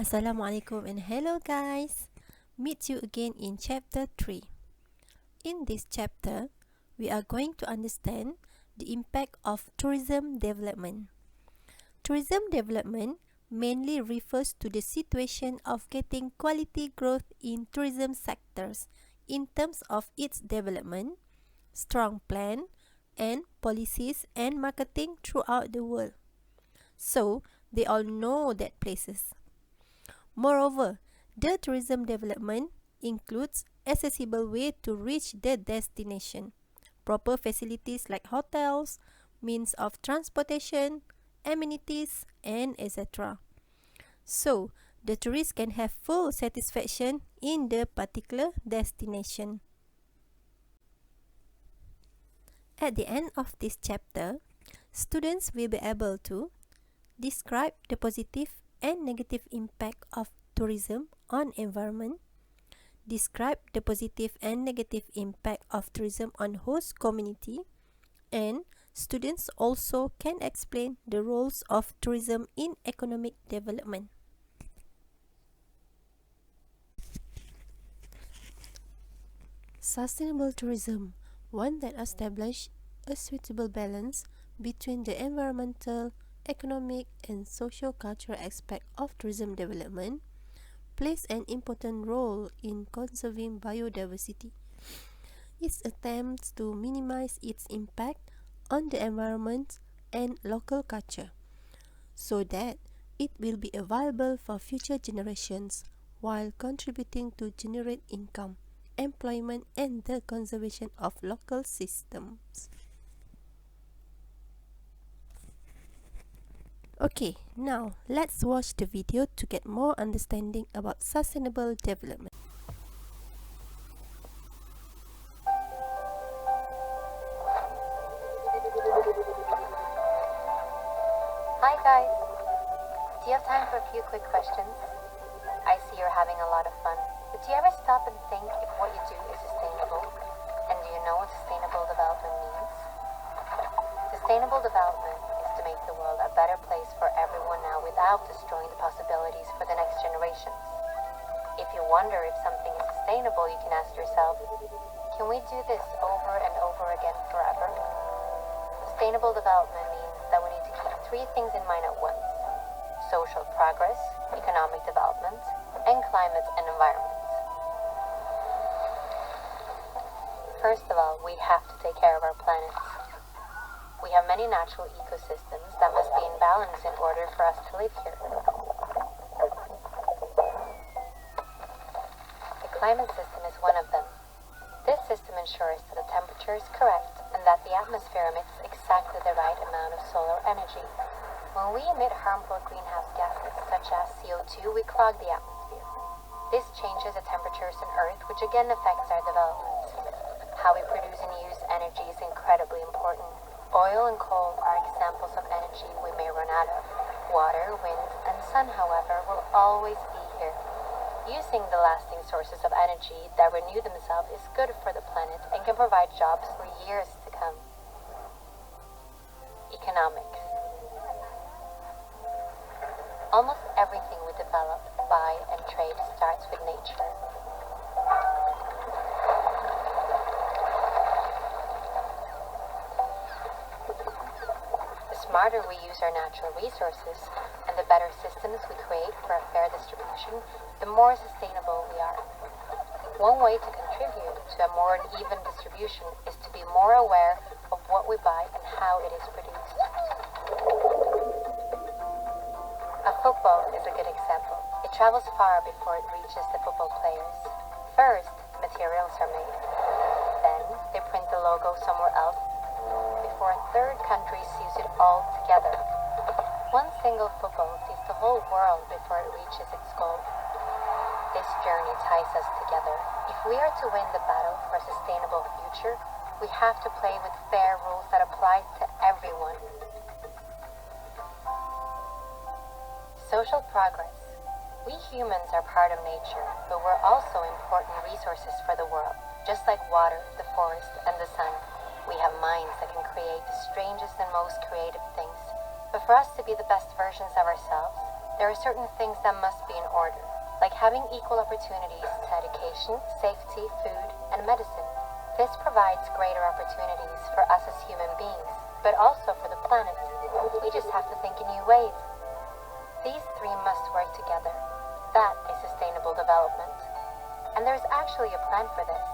Assalamualaikum and hello guys! Meet you again in chapter 3. In this chapter, we are going to understand the impact of tourism development. Tourism development mainly refers to the situation of getting quality growth in tourism sectors in terms of its development, strong plan, and policies and marketing throughout the world. So, they all know that places. Moreover, the tourism development includes accessible way to reach the destination, proper facilities like hotels, means of transportation, amenities, and etc. So, the tourist can have full satisfaction in the particular destination. At the end of this chapter, students will be able to describe the positive and negative impact of tourism on environment, describe the positive and negative impact of tourism on host community, and students also can explain the roles of tourism in economic development. Sustainable tourism, one that establishes a suitable balance between the environmental, economic, and socio-cultural aspect of tourism development, plays an important role in conserving biodiversity. It attempts to minimize its impact on the environment and local culture, so that it will be available for future generations while contributing to generate income, employment, and the conservation of local systems. Okay, now let's watch the video to get more understanding about sustainable development. Hi guys! Do you have time for a few quick questions? I see you're having a lot of fun, but do you ever stop and think if what you do is sustainable? And do you know what sustainable development means? Sustainable development is to make the world a better place for everyone now without destroying the possibilities for the next generations. If you wonder if something is sustainable, you can ask yourself, can we do this over and over again forever? Sustainable development means that we need to keep three things in mind at once: social progress, economic development, and climate and environment. First of all, we have to take care of our planet. We have many natural ecosystems that must be in balance in order for us to live here. The climate system is one of them. This system ensures that the temperature is correct and that the atmosphere emits exactly the right amount of solar energy. When we emit harmful greenhouse gases such as CO2, we clog the atmosphere. This changes the temperatures on Earth, which again affects our development. How we produce and use energy is incredibly important. Oil and coal are examples of energy we may run out of. Water, wind, and sun, however, will always be here. Using the lasting sources of energy that renew themselves is good for the planet and can provide jobs for years to come. Economics. Almost everything we develop, buy, and trade starts with nature. The smarter we use our natural resources and the better systems we create for a fair distribution, the more sustainable we are. One way to contribute to a more even distribution is to be more aware of what we buy and how it is produced. A football is a good example. It travels far before it reaches the football players. First, materials are made. Then, they print the logo somewhere else before a third country sees it all together. One single football sees the whole world before it reaches its goal. This journey ties us together. If we are to win the battle for a sustainable future, we have to play with fair rules that apply to everyone. Social progress. We humans are part of nature, but we're also important resources for the world. Just like water, the forest, and the sun, we have minds that can create the strangest and most creative things. But for us to be the best versions of ourselves, there are certain things that must be in order, like having equal opportunities to education, safety, food, and medicine. This provides greater opportunities for us as human beings, but also for the planet. We just have to think in new ways. These three must work together. That is sustainable development. And there is actually a plan for this.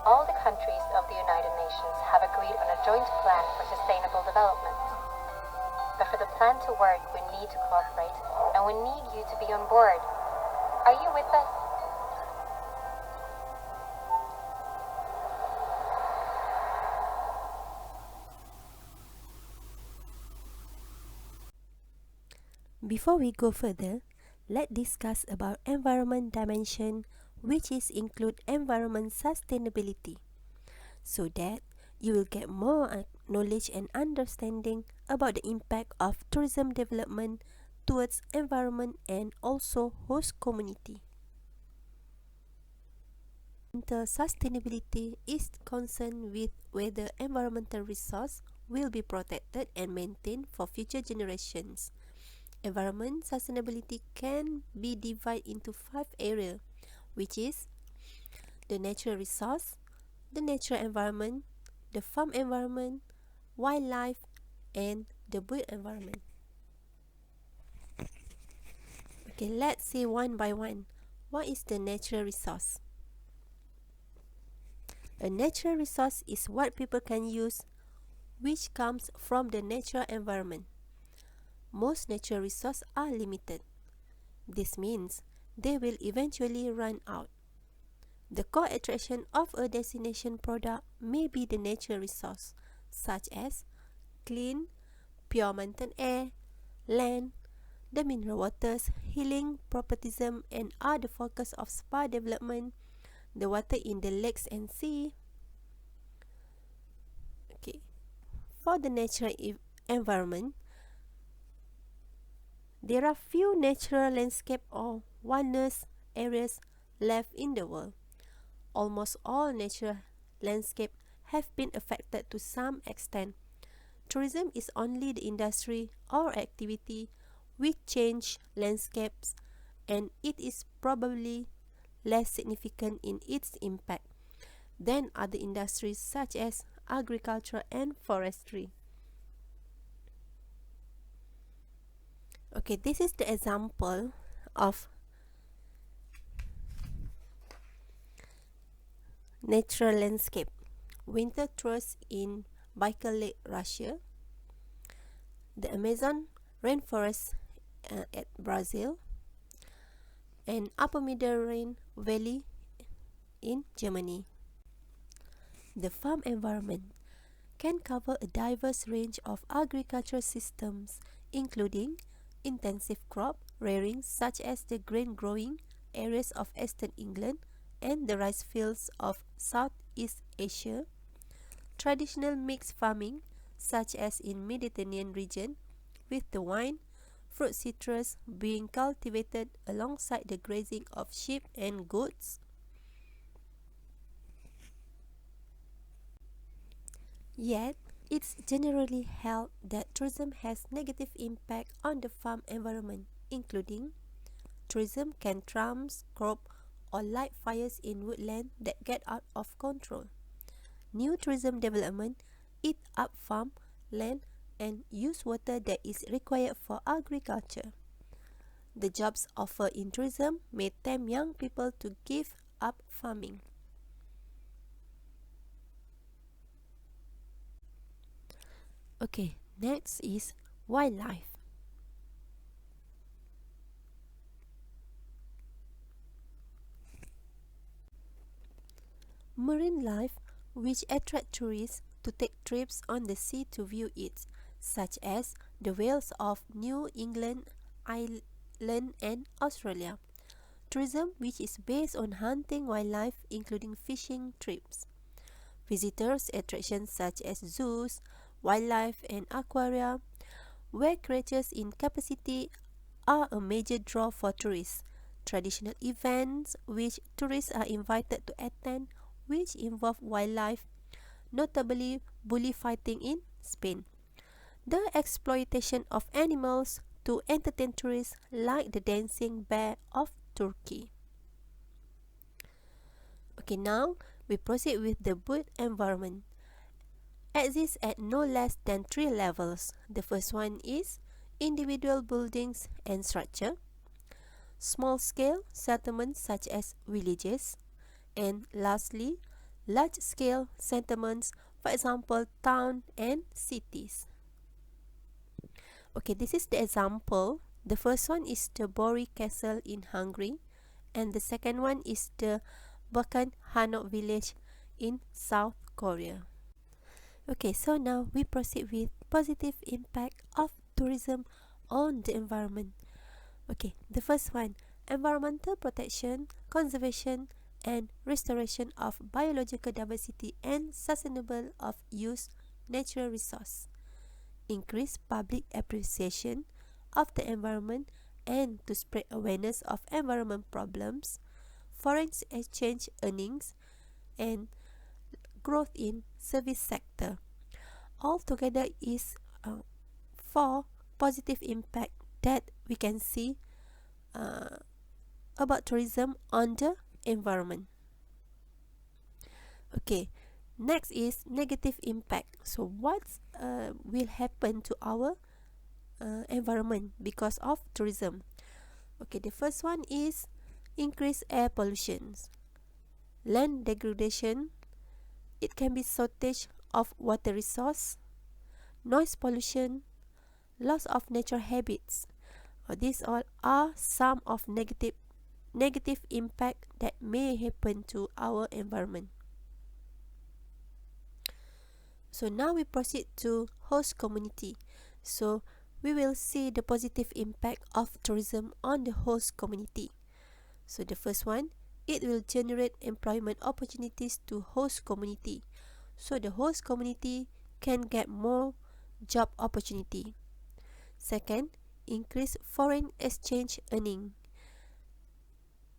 All the countries of the United Nations have agreed on a joint plan for sustainable development. But for the plan to work, we need to cooperate, and we need you to be on board. Are you with us? Before we go further, let's discuss about environment dimension, which is include environment sustainability, so that you will get more knowledge and understanding about the impact of tourism development towards environment and also host community. The sustainability is concerned with whether environmental resource will be protected and maintained for future generations. Environment sustainability can be divided into 5 areas, which is the natural resource, the natural environment, the farm environment, wildlife, and the built environment. Okay, let's see one by one. What is the natural resource? A natural resource is what people can use, which comes from the natural environment. Most natural resources are limited. This means they will eventually run out. The core attraction of a destination product may be the natural resource, such as clean, pure mountain air, land, the mineral waters, healing properties, and are the focus of spa development, the water in the lakes and sea. Okay. For the natural environment, there are few natural landscape or wilderness areas left in the world. Almost all natural landscapes have been affected to some extent. Tourism is only the industry or activity which change landscapes, and it is probably less significant in its impact than other industries such as agriculture and forestry. Okay, this is the example of natural landscape. Winter tours in Baikal Lake, Russia. The Amazon rainforest at Brazil. And Upper Mediterranean Valley in Germany. The farm environment can cover a diverse range of agricultural systems, including intensive crop rearing such as the grain growing areas of eastern England and the rice fields of Southeast Asia, traditional mixed farming such as in Mediterranean region, with the wine, fruit citrus being cultivated alongside the grazing of sheep and goats. Yet, it's generally held that tourism has negative impact on the farm environment, including tourism can trump crop or light fires in woodland that get out of control. New tourism development eat up farm land and use water that is required for agriculture. The jobs offered in tourism may tempt young people to give up farming. Okay, next is wildlife. Marine life, which attract tourists to take trips on the sea to view it, such as the whales of New England, Ireland, and Australia. Tourism, which is based on hunting wildlife, including fishing trips. Visitors attractions such as zoos, wildlife, and aquaria, where creatures in capacity are a major draw for tourists. Traditional events which tourists are invited to attend, which involve wildlife, notably bullfighting in Spain. The exploitation of animals, to entertain tourists like the dancing bear of Turkey. Okay, now we proceed with the built environment. Exists at no less than 3 levels. The first one is individual buildings and structure, small-scale settlements such as villages, and lastly, large-scale settlements, for example, town and cities. Okay, this is the example. The first one is the Bori Castle in Hungary, and the second one is the Bakan Hanok village in South Korea. Okay, so now we proceed with positive impact of tourism on the environment. Okay, the first one, environmental protection, conservation, and restoration of biological diversity and sustainable of use natural resource. Increase public appreciation of the environment and to spread awareness of environment problems, foreign exchange earnings, and growth in service sector. Altogether is 4 positive impact that we can see about tourism on the environment. Okay, next is negative impact. So what will happen to our environment because of tourism? Okay, the first one is increased air pollution, land degradation. It can be shortage of water resource, noise pollution, loss of natural habits. These all are some of negative impact that may happen to our environment. So now we proceed to host community. So we will see the positive impact of tourism on the host community. So the first one, it will generate employment opportunities to host community. So the host community can get more job opportunity. Second, increase foreign exchange earning.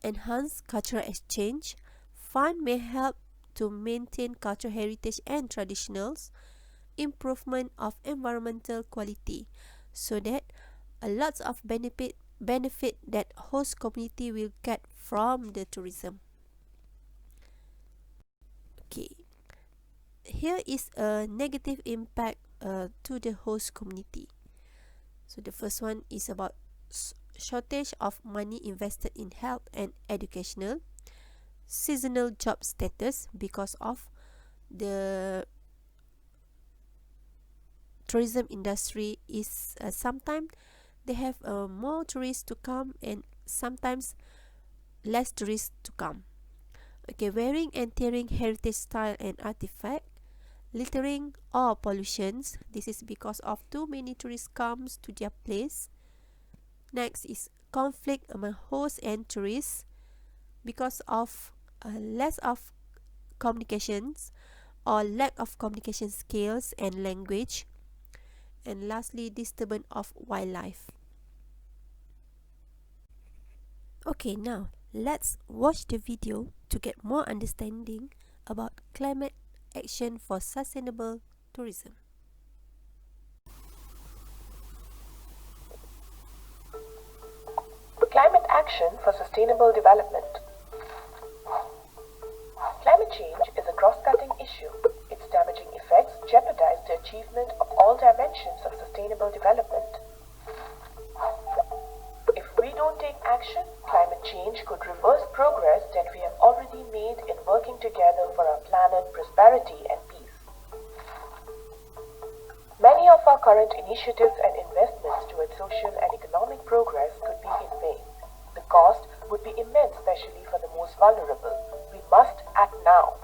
Enhance cultural exchange. Fund may help to maintain cultural heritage and traditionals. Improvement of environmental quality. So that a lots of benefit that host community will get from the tourism. Okay, here is a negative impact to the host community. So the first one is about shortage of money invested in health and educational, seasonal job status because of the tourism industry is sometimes they have more tourists to come and sometimes less tourists to come. Okay, wearing and tearing heritage style and artifact, littering or pollutions. This is because of too many tourists comes to their place. Next is conflict among hosts and tourists because of less of communications or lack of communication skills and language. And lastly, disturbance of wildlife. Okay, now let's watch the video to get more understanding about climate action for sustainable tourism. Climate action for sustainable development. Climate change is a cross-cutting issue. Its damaging effects jeopardize the achievement of all dimensions of sustainable development. If we don't take action, climate change could reverse progress that we have already made in working together for our planet, prosperity and peace. Many of our current initiatives and investments towards social and economic progress could be in vain. The cost would be immense, especially for the most vulnerable. We must act now.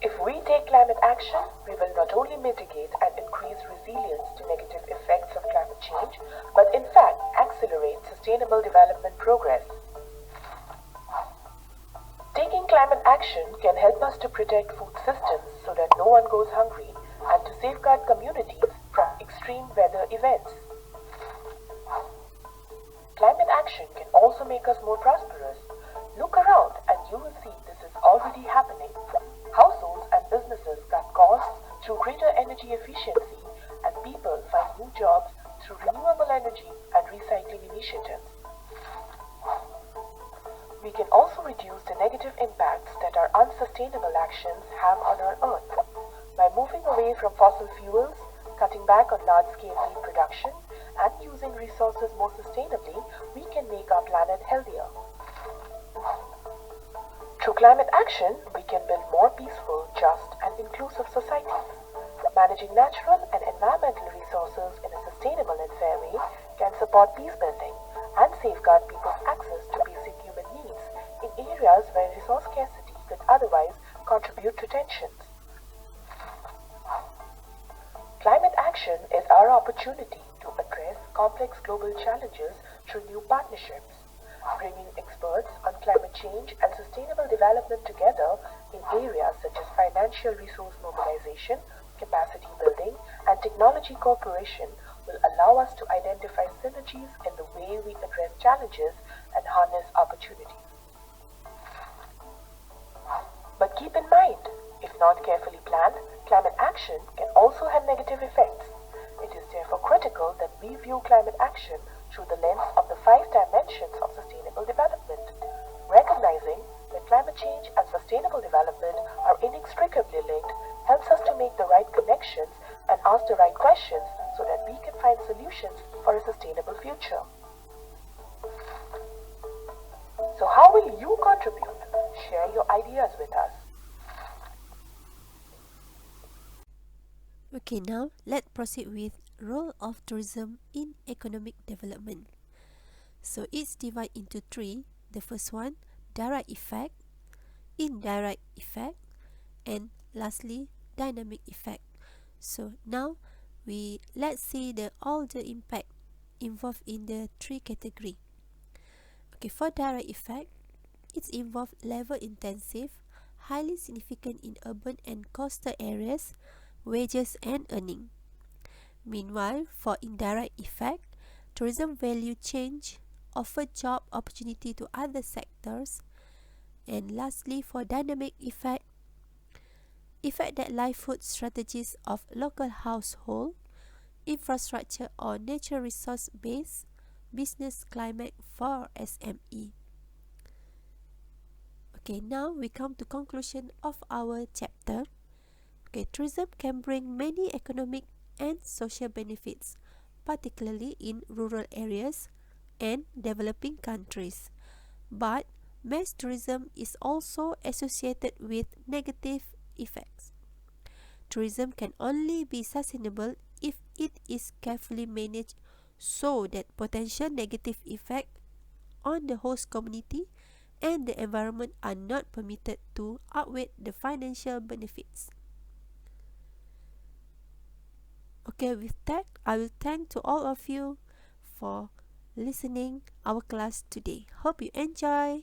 If we take climate action, we will not only mitigate and increase resilience to negative effects of climate change, but in fact accelerate sustainable development progress. Taking climate action can help us to protect food systems so that no one goes hungry and to safeguard communities from extreme weather events. Climate action can also make us more prosperous. Look around and you will see this is already happening. Households and businesses cut costs through greater energy efficiency and people find new jobs through renewable energy and recycling initiatives. We can also reduce the negative impacts that our unsustainable actions have on our Earth. By moving away from fossil fuels, cutting back on large-scale meat production, and using resources more sustainably, we can make our planet healthier. Through climate action, we can build more peaceful, just, and inclusive societies. Managing natural and environmental resources in a sustainable and fair way can support peace building and safeguard people's access to basic human needs in areas where resource scarcity could otherwise contribute to tensions. Climate action is our opportunity to address complex global challenges through new partnerships, bringing experts on climate change and sustainable development together in areas such as financial resource mobilization, capacity building, and technology cooperation will allow us to identify synergies in the way we address challenges and harness opportunities. But keep in mind, if not carefully planned, climate action can also have negative effects. It is therefore critical that we view climate action through the lens of the 5 dimensions of sustainable development, recognizing that climate change and sustainable development are inextricably linked helps us to make the right connections and ask the right questions so that we can find solutions for a sustainable future. So how will you contribute? Share your ideas with us. Okay, now let's proceed with role of tourism in economic development. So it's divided into 3. The first one, direct effect, indirect effect, and lastly, dynamic effect. So now let's see all the impact involved in the 3 category. Okay, for direct effect, it's involved labor intensive, highly significant in urban and coastal areas, wages and earning. Meanwhile, for indirect effect, tourism value change, offer job opportunity to other sectors, and lastly, for dynamic effect that livelihood strategies of local household, infrastructure or natural resource base, business climate for SME. Okay, now we come to conclusion of our chapter. Okay, tourism can bring many economic and social benefits, particularly in rural areas and developing countries. But mass tourism is also associated with negative effects. Tourism can only be sustainable if it is carefully managed so that potential negative effects on the host community and the environment are not permitted to outweigh the financial benefits. Okay, with that, I will thank to all of you for listening our class today. Hope you enjoy.